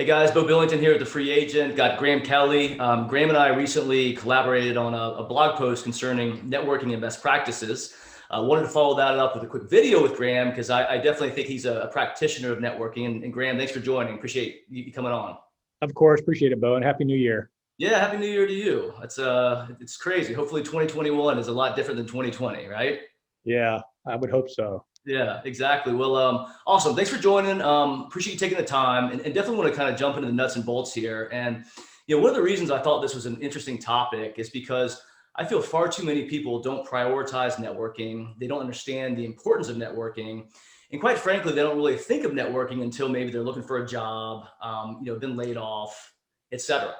guys, Bo Billington here at the Free Agent. Got Graham Kelly. Graham and I recently collaborated on a blog post concerning networking and best practices. Wanted to follow that up with a quick video with Graham because I definitely think he's a practitioner of networking. And Graham, thanks for joining. Appreciate you coming on. Of course, appreciate it, Bo, and Happy New Year. Yeah, Happy New Year to you. It's crazy. Hopefully 2021 is a lot different than 2020, right? Yeah, I would hope so. Yeah, exactly. Well, awesome. Thanks for joining. Appreciate you taking the time and definitely want to kind of jump into the nuts and bolts here. And, one of the reasons I thought this was an interesting topic is because I feel far too many people don't prioritize networking. They don't understand the importance of networking. And quite frankly, they don't really think of networking until maybe they're looking for a job, been laid off, etc.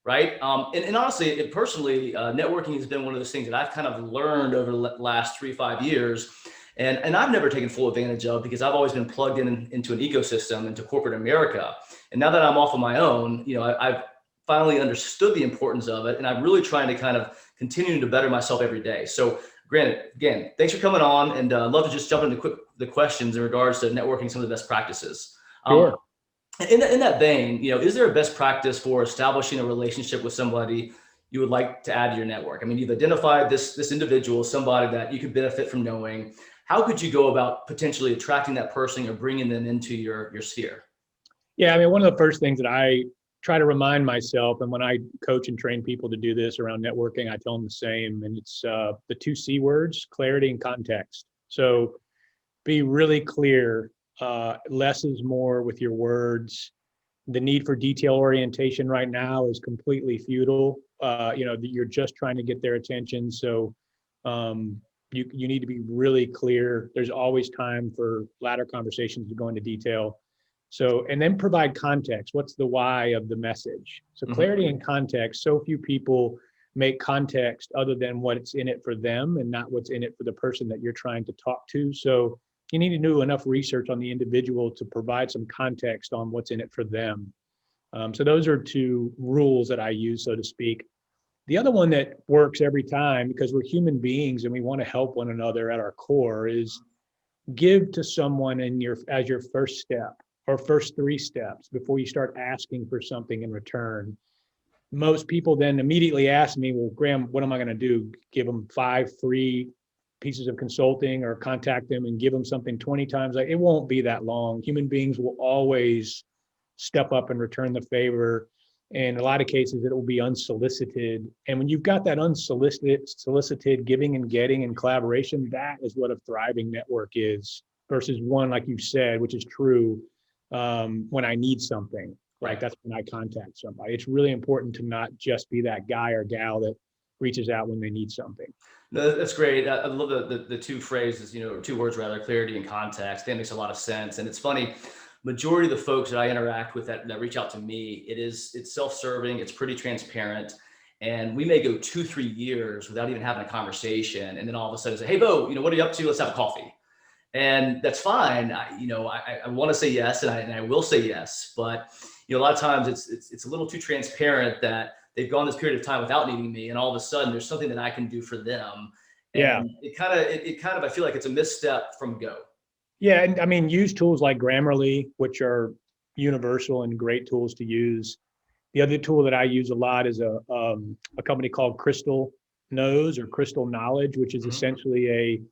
Right. And honestly, personally, networking has been one of those things that I've kind of learned over the last 3-5 years. And I've never taken full advantage of because I've always been plugged into an ecosystem, into corporate America. And now that I'm off on my own, I've finally understood the importance of it. And I'm really trying to kind of continue to better myself every day. So granted, again, thanks for coming on, and love to just jump into the questions in regards to networking, some of the best practices. Sure. In that vein, is there a best practice for establishing a relationship with somebody you would like to add to your network? I mean, you've identified this individual, somebody that you could benefit from knowing. How could you go about potentially attracting that person or bringing them into your sphere? Yeah, I mean, one of the first things that I try to remind myself, and when I coach and train people to do this around networking, I tell them the same, and it's the 2 C words: clarity and context. So be really clear. Less is more with your words. The need for detail orientation right now is completely futile. You're just trying to get their attention. So you need to be really clear. There's always time for latter conversations to go into detail. So, and then provide context. What's the why of the message? So clarity and context. So few people make context other than what's in it for them and not what's in it for the person that you're trying to talk to. So you need to do enough research on the individual to provide some context on what's in it for them. So those are 2 rules that I use, so to speak. The other one that works every time, because we're human beings and we want to help one another at our core, is give to someone as your first step or first 3 steps before you start asking for something in return. Most people then immediately ask me, well, Graham, what am I going to do? Give them 5 free pieces of consulting or contact them and give them something 20 times? It won't be that long. Human beings will always step up and return the favor. In a lot of cases, it will be unsolicited. And when you've got that solicited giving and getting and collaboration, that is what a thriving network is, versus one, like you said, which is true, when I need something, right? That's when I contact somebody. It's really important to not just be that guy or gal that reaches out when they need something. No, that's great. I love the 2 phrases, 2 words rather, clarity and context. That makes a lot of sense. And it's funny, majority of the folks that I interact with that reach out to me, it's self-serving, it's pretty transparent. And we may go 2-3 years without even having a conversation. And then all of a sudden say, hey, Bo, what are you up to? Let's have a coffee. And that's fine. I want to say yes, and I will say yes. But, a lot of times it's a little too transparent that they've gone this period of time without needing me, and all of a sudden there's something that I can do for them. And yeah, it kind of I feel like it's a misstep from go. Yeah, and I mean, use tools like Grammarly, which are universal and great tools to use. The other tool that I use a lot is a company called Crystal Knows or Crystal Knowledge, which is essentially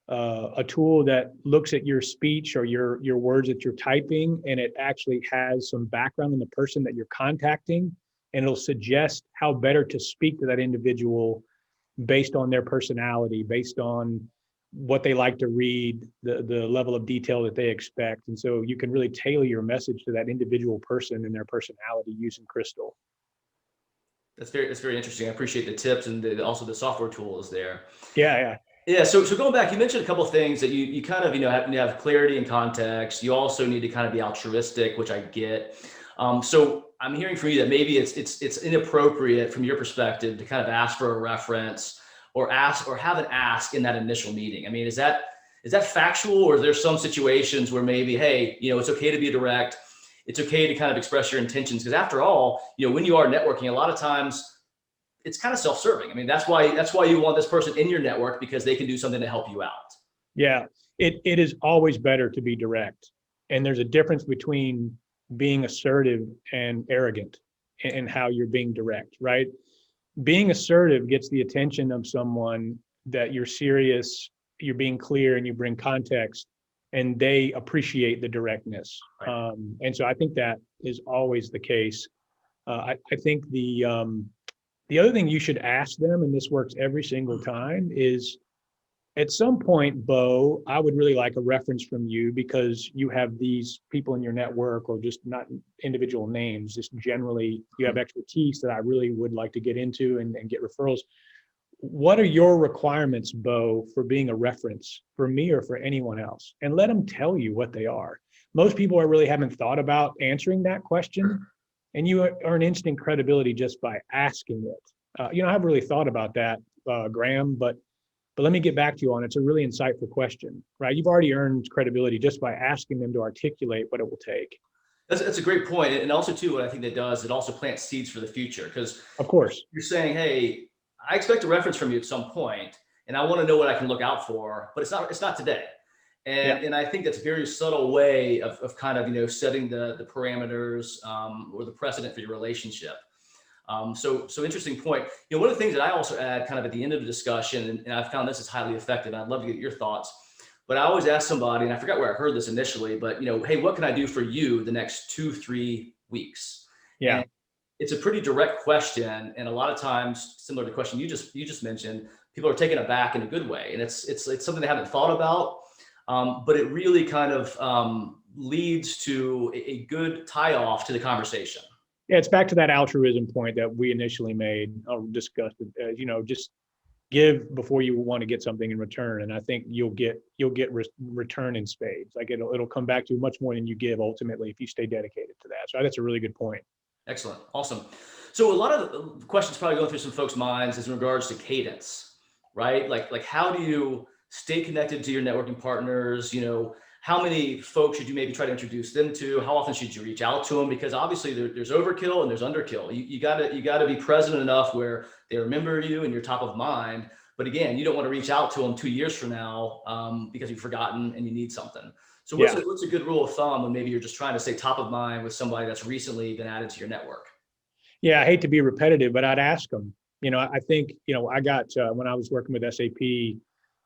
a tool that looks at your speech or your words that you're typing, and it actually has some background on the person that you're contacting, and it'll suggest how better to speak to that individual based on their personality, based on what they like to read, the level of detail that they expect. And so you can really tailor your message to that individual person and their personality using Crystal. That's very interesting. I appreciate the tips and also the software tools there. Yeah. Yeah. So going back, you mentioned a couple of things that you kind of, have clarity and context. You also need to kind of be altruistic, which I get. So I'm hearing from you that maybe it's inappropriate from your perspective to kind of ask for a reference or have an ask in that initial meeting. I mean, is that factual, or is there some situations where maybe, hey, it's okay to be direct. It's okay to kind of express your intentions, because after all, when you are networking, a lot of times it's kind of self-serving. I mean, that's why you want this person in your network, because they can do something to help you out. Yeah, it is always better to be direct. And there's a difference between being assertive and arrogant in how you're being direct, right? Being assertive gets the attention of someone that you're serious, you're being clear, and you bring context, and they appreciate the directness. Right. And so I think that is always the case. I think the other thing you should ask them, and this works every single time, is at some point, Bo, I would really like a reference from you because you have these people in your network, or just not individual names, just generally you have expertise that I really would like to get into and get referrals. What are your requirements, Bo, for being a reference for me or for anyone else? And let them tell you what they are. Most people are really haven't thought about answering that question, and you earn instant credibility just by asking it. I haven't really thought about that, Graham, but let me get back to you on it. It's a really insightful question, right? You've already earned credibility just by asking them to articulate what it will take. That's a great point. And also too, what I think that does, it also plants seeds for the future, because Of course. you're saying, hey, I expect a reference from you at some point, and I want to know what I can look out for, but it's not today. And I think that's a very subtle way of kind of, setting the parameters, or the precedent for your relationship. So interesting point. One of the things that I also add kind of at the end of the discussion, and I've found this is highly effective, and I'd love to get your thoughts, but I always ask somebody, and I forgot where I heard this initially, but hey, what can I do for you the next 2-3 weeks? Yeah. And it's a pretty direct question, and a lot of times, similar to the question you just mentioned, people are taken aback in a good way, and it's something they haven't thought about, but it really kind of leads to a good tie-off to the conversation. Yeah, it's back to that altruism point that we initially made or discussed. Just give before you want to get something in return, and I think you'll get return in spades. Like it'll come back to you much more than you give ultimately if you stay dedicated to that. So that's a really good point. Excellent. Awesome. So a lot of the questions probably going through some folks' minds is in regards to cadence, right? Like how do you stay connected to your networking partners? How many folks should you maybe try to introduce them to? How often should you reach out to them? Because obviously there's overkill and there's underkill. You gotta be present enough where they remember you and you're top of mind. But again, you don't want to reach out to them 2 years from now because you've forgotten and you need something. So what's a good rule of thumb when maybe you're just trying to stay top of mind with somebody that's recently been added to your network? Yeah, I hate to be repetitive, but I'd ask them. I think, I got, when I was working with SAP,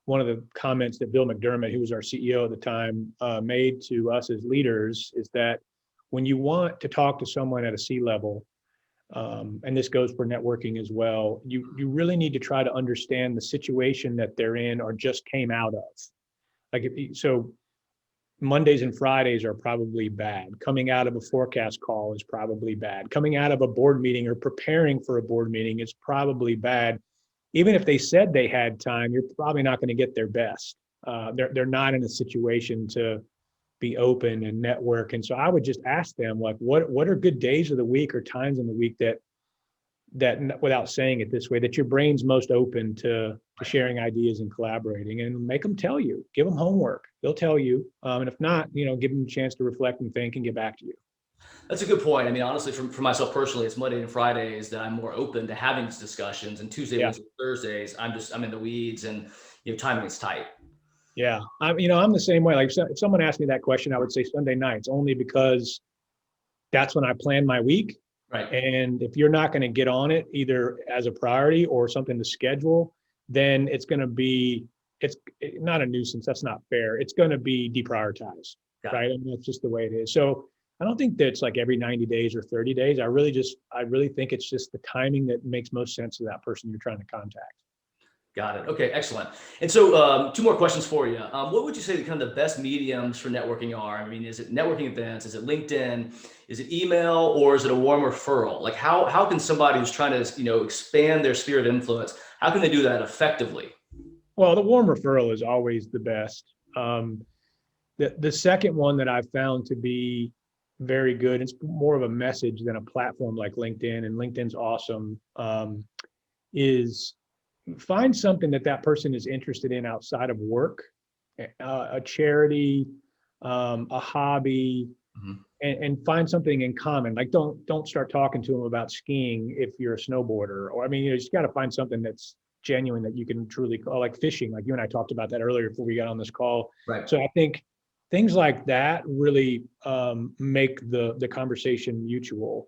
one of the comments that Bill McDermott, who was our CEO at the time, made to us as leaders is that when you want to talk to someone at a C-level, and this goes for networking as well, you really need to try to understand the situation that they're in or just came out of. So Mondays and Fridays are probably bad. Coming out of a forecast call is probably bad. Coming out of a board meeting or preparing for a board meeting is probably bad. Even if they said they had time, you're probably not going to get their best. They're not in a situation to be open and network. And so I would just ask them, like, what are good days of the week or times in the week that without saying it this way, that your brain's most open to sharing ideas and collaborating, and make them tell you. Give them homework. They'll tell you. And if not, give them a chance to reflect and think and get back to you. That's a good point. I mean, honestly, for myself personally, it's Monday and Fridays that I'm more open to having these discussions, and Tuesday, Wednesday, Thursdays, I'm in the weeds, and timing is tight. Yeah, I'm the same way. Like if someone asked me that question, I would say Sunday nights, only because that's when I plan my week. Right. And if you're not going to get on it either as a priority or something to schedule, then it's not a nuisance. That's not fair. It's going to be deprioritized, right? And that's just the way it is. So I don't think that it's like every 90 days or 30 days. I really think it's just the timing that makes most sense to that person you're trying to contact. Got it. Okay, excellent. And so 2 more questions for you. What would you say kind of the best mediums for networking are? I mean, is it networking events? Is it LinkedIn? Is it email? Or is it a warm referral? Like how can somebody who's trying to, expand their sphere of influence, how can they do that effectively? Well, the warm referral is always the best. The second one that I've found to be very good, it's more of a message than a platform like LinkedIn, and LinkedIn's awesome, is find something that person is interested in outside of work, a charity, a hobby, and find something in common. Like don't start talking to them about skiing if you're a snowboarder, or you just got to find something that's genuine that you can truly call, like fishing, like you and I talked about that earlier before we got on this call. Right. So I think things like that really make the conversation mutual.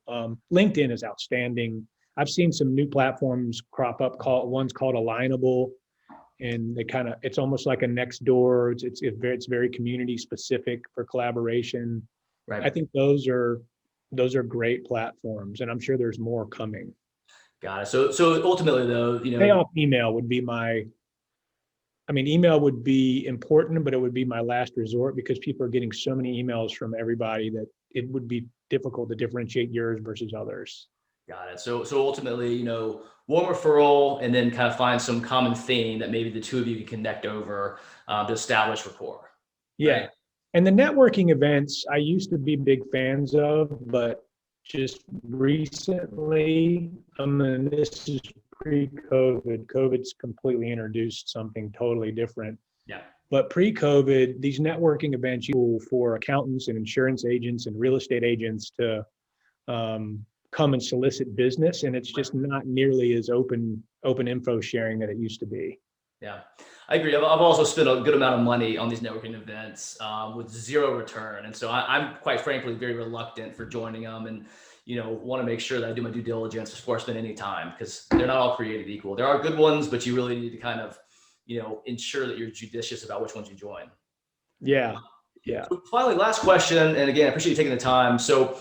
LinkedIn is outstanding. I've seen some new platforms crop up. One's called Alignable, and it's almost like a Nextdoor. It's very community specific for collaboration. I Right. think those are great platforms, and I'm sure there's more coming. Got it. So ultimately though, Payoff email would be email would be important, but it would be my last resort because people are getting so many emails from everybody that it would be difficult to differentiate yours versus others. got it. So ultimately, warm referral and then kind of find some common theme that maybe the two of you can connect over to establish rapport. Yeah. Right. And the networking events I used to be big fans of, but just recently, this is pre-COVID. COVID's completely introduced something totally different. Yeah. But pre-COVID, these networking events for accountants and insurance agents and real estate agents to come and solicit business, and it's just not nearly as open info sharing that it used to be. Yeah, I agree. I've also spent a good amount of money on these networking events with zero return. And so I'm quite frankly very reluctant for joining them and, want to make sure that I do my due diligence before I spend any time because they're not all created equal. There are good ones, but you really need to kind of, ensure that you're judicious about which ones you join. Yeah. Yeah. So finally, last question. And again, I appreciate you taking the time. So,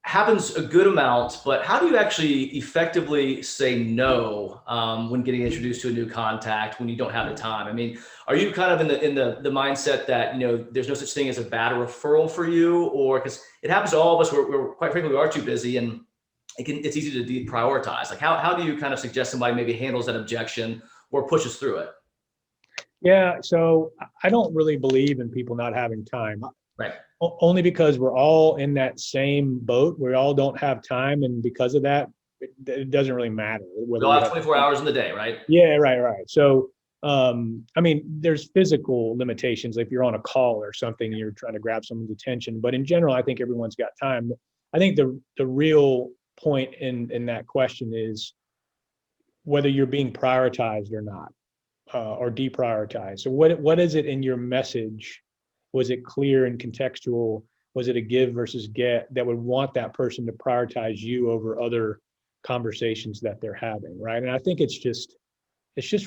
happens a good amount, but how do you actually effectively say no when getting introduced to a new contact when you don't have the time? I mean, are you kind of in the mindset that there's no such thing as a bad referral for you, or because it happens to all of us, we're quite frankly we are too busy and it's easy to deprioritize. Like how do you kind of suggest somebody maybe handles that objection or pushes through it? Yeah. So I don't really believe in people not having time. Right. Only because we're all in that same boat. We all don't have time, and because of that, it doesn't really matter We whether all we have have. 24 hours in the day, right? Yeah, right. So, there's physical limitations. Like if you're on a call or something, and you're trying to grab someone's attention. But in general, I think everyone's got time. I think the real point in that question is whether you're being prioritized or not, or deprioritized. So what is it in your message? Was it clear and contextual? Was it a give versus get that would want that person to prioritize you over other conversations that they're having, right? And I think it's just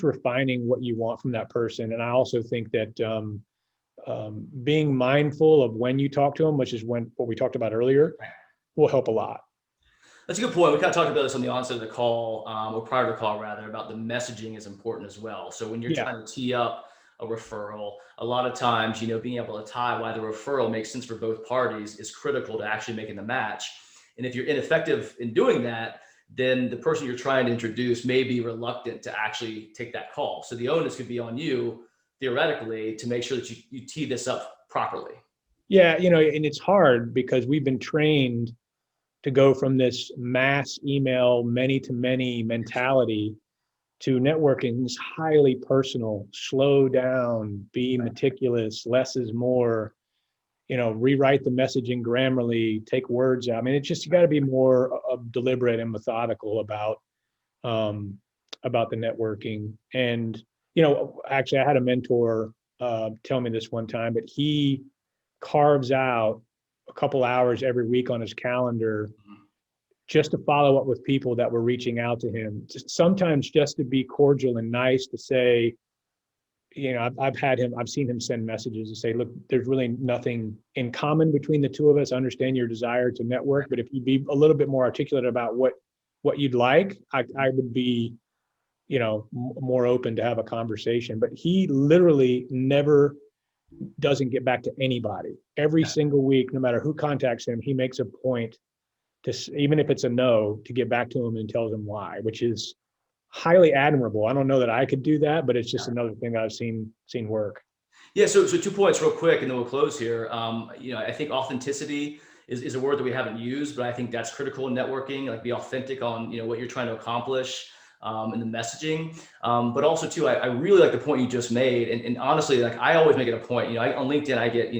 refining what you want from that person. And I also think that being mindful of when you talk to them, which is what we talked about earlier, will help a lot. That's a good point. We kind of talked about this on the onset of the call, or prior to the call rather, about the messaging is important as well. So when you're trying to tee up a referral, a lot of times, being able to tie why the referral makes sense for both parties is critical to actually making the match. And if you're ineffective in doing that, then the person you're trying to introduce may be reluctant to actually take that call. So the onus could be on you, theoretically, to make sure that you tee this up properly. Yeah, and it's hard because we've been trained to go from this mass email, many to many mentality to networking is highly personal. Slow down, be meticulous, less is more, rewrite the messaging grammarly, take words out. I mean, it's just, you got to be more deliberate and methodical about the networking. And, actually I had a mentor tell me this one time, but he carves out a couple hours every week on his calendar just to follow up with people that were reaching out to him, sometimes just to be cordial and nice, to say, I've seen him send messages to say, look, there's really nothing in common between the two of us. I understand your desire to network, but if you'd be a little bit more articulate about what you'd like, I would be, more open to have a conversation. But he literally never doesn't get back to anybody. Every single week, no matter who contacts him, he makes a point to, even if it's a no, to get back to him and tells him why, which is highly admirable. I don't know that I could do that, but it's just another thing that I've seen work. Yeah. So 2 points real quick, and then we'll close here. I think authenticity is a word that we haven't used, but I think that's critical in networking. Like be authentic on, what you're trying to accomplish in the messaging. But also too, I really like the point you just made. And honestly, like I always make it a point, on LinkedIn, I get,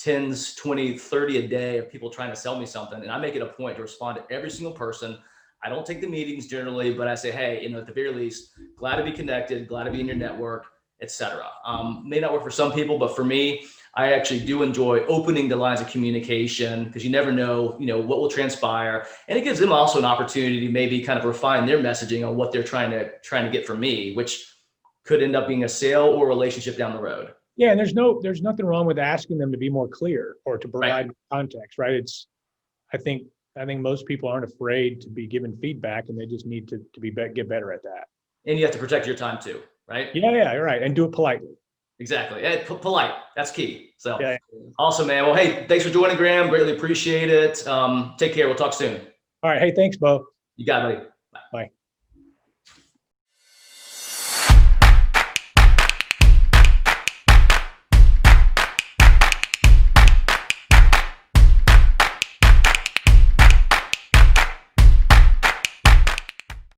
10s, 20, 30 a day of people trying to sell me something. And I make it a point to respond to every single person. I don't take the meetings generally, but I say, hey, at the very least, glad to be connected, glad to be in your network. etc. May not work for some people, but for me, I actually do enjoy opening the lines of communication because you never know, what will transpire, and it gives them also an opportunity to maybe kind of refine their messaging on what they're trying to get from me, which could end up being a sale or relationship down the road. Yeah, and there's nothing wrong with asking them to be more clear or to provide context, right? I think most people aren't afraid to be given feedback, and they just need to get better at that. And you have to protect your time too, right? Yeah, you're right, and do it politely. Exactly. Polite. That's key. So Yeah. Awesome, man. Well, hey, thanks for joining, Graham. Greatly appreciate it. Take care. We'll talk soon. All right. Hey, thanks, Bo. You got it, buddy. Bye.